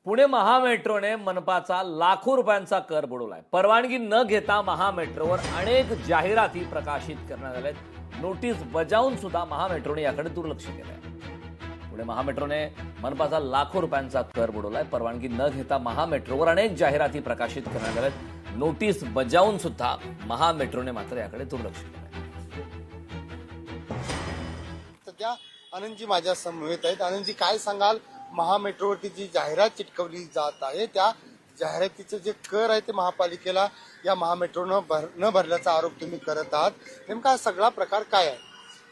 पुणे महामेट्रोने मनपाचा लाखो रुपयांचा कर बुडवलाय। परवानगी न घेता महामेट्रोवर अनेक जाहिराती प्रकाशित करण्यात आल्यात। नोटीस बजावून सुद्धा महामेट्रोने याकडे दुर्लक्ष केलंय। पुणे महामेट्रोने मनपाचा लाखो रुपयांचा कर बुडवलाय। परवानगी न घेता महामेट्रोवर अनेक जाहिराती प्रकाशित करण्यात आल्यात। नोटीस बजावून सुद्धा महामेट्रोने मात्र याकडे दुर्लक्ष केलंय। सध्या आनंदजी माझ्या समवेत आहेत। आनंदजी, काय सांगाल, महामेट्रोवरती जी जाहिरात चिटकवली जात आहे त्या जाहिरातीचे जे कर आहे ते महापालिकेला या महामेट्रोनं न भरल्याचा आरोप तुम्ही करत आहात। नेमका हा सगळा प्रकार काय आहे?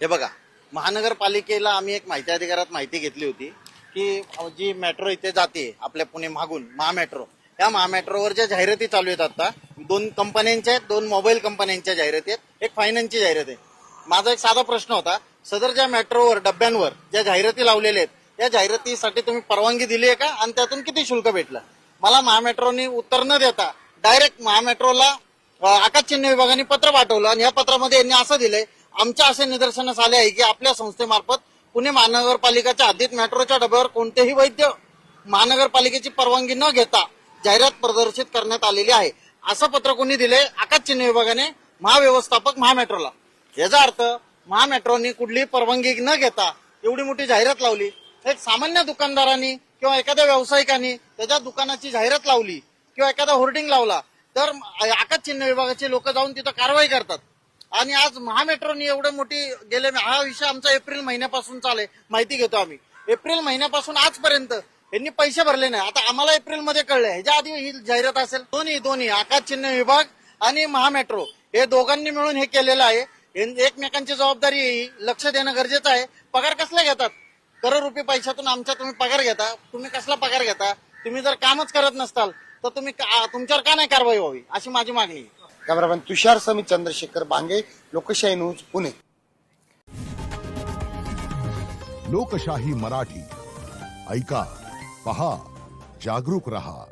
हे बघा, महानगरपालिकेला आम्ही एक माहिती अधिकारात माहिती घेतली होती की जी मेट्रो इथे जाते आपल्या पुणे मागून महामेट्रो, या महामेट्रोवर ज्या जाहिराती चालू आहेत आता, 2 कंपन्यांच्या आहेत, 2 मोबाईल कंपन्यांच्या जाहिराती आहेत, एक फायनान्सची जाहिरात आहे। माझा एक साधा प्रश्न होता, सदर ज्या मेट्रोवर डब्यांवर ज्या जाहिराती लावलेल्या आहेत या जाहिरातीसाठी तुम्ही परवानगी दिली आहे का आणि त्यातून किती शुल्क भेटलं? मला महामेट्रोनी उत्तर न देता डायरेक्ट महामेट्रोला आकाश चिन्ह विभागाने पत्र पाठवलं आणि या पत्रामध्ये यांनी असं दिलंय, आमच्या असे निदर्शनास आले आहे की आपल्या संस्थेमार्फत पुणे महानगरपालिकेच्या हद्दीत मेट्रोच्या डब्यावर कोणतेही वैध महानगरपालिकेची परवानगी न घेता जाहिरात प्रदर्शित करण्यात आलेली आहे, असं पत्र कोणी दिलंय? आकाश चिन्ह विभागाने महाव्यवस्थापक महामेट्रोला। याचा अर्थ महामेट्रोनी कुठलीही परवानगी न घेता एवढी मोठी जाहिरात लावली। एक सामान्य दुकानदारांनी किंवा एखाद्या व्यावसायिकांनी त्याच्या दुकानाची जाहिरात लावली किंवा एखादा होर्डिंग लावला तर आकाश चिन्ह विभागाचे लोक जाऊन तिथं कारवाई करतात। आणि आज महामेट्रोनी एवढं मोठी गेले, हा विषय आमचा एप्रिल महिन्यापासून चालू माहिती घेतो आम्ही। एप्रिल महिन्यापासून आजपर्यंत यांनी पैसे भरले नाही। आता आम्हाला एप्रिल मध्ये कळलंय, ह्याच्या आधी ही जाहिरात असेल। दोन्ही आकाश चिन्ह विभाग आणि महामेट्रो हे दोघांनी मिळून हे केलेलं आहे। एकमेकांची जबाबदारी लक्ष देणं गरजेचं आहे। पगार कसला घेतात? करोडोरुपये पैशातून आमचा तुम्ही पगार घेता, तुम्ही कसला पगार घेता? तुम्ही जर कामच करत नसताल तर तुम्ही तुमच्यावर का नाही कारवाई व्हावी, अशी माझी मागणी आहे। कॅमेरामॅन तुषार समित, चंद्रशेखर बांगे, लोकशाही न्यूज, पुणे। लोकशाही मराठी ऐका, पहा, जागरूक रहा।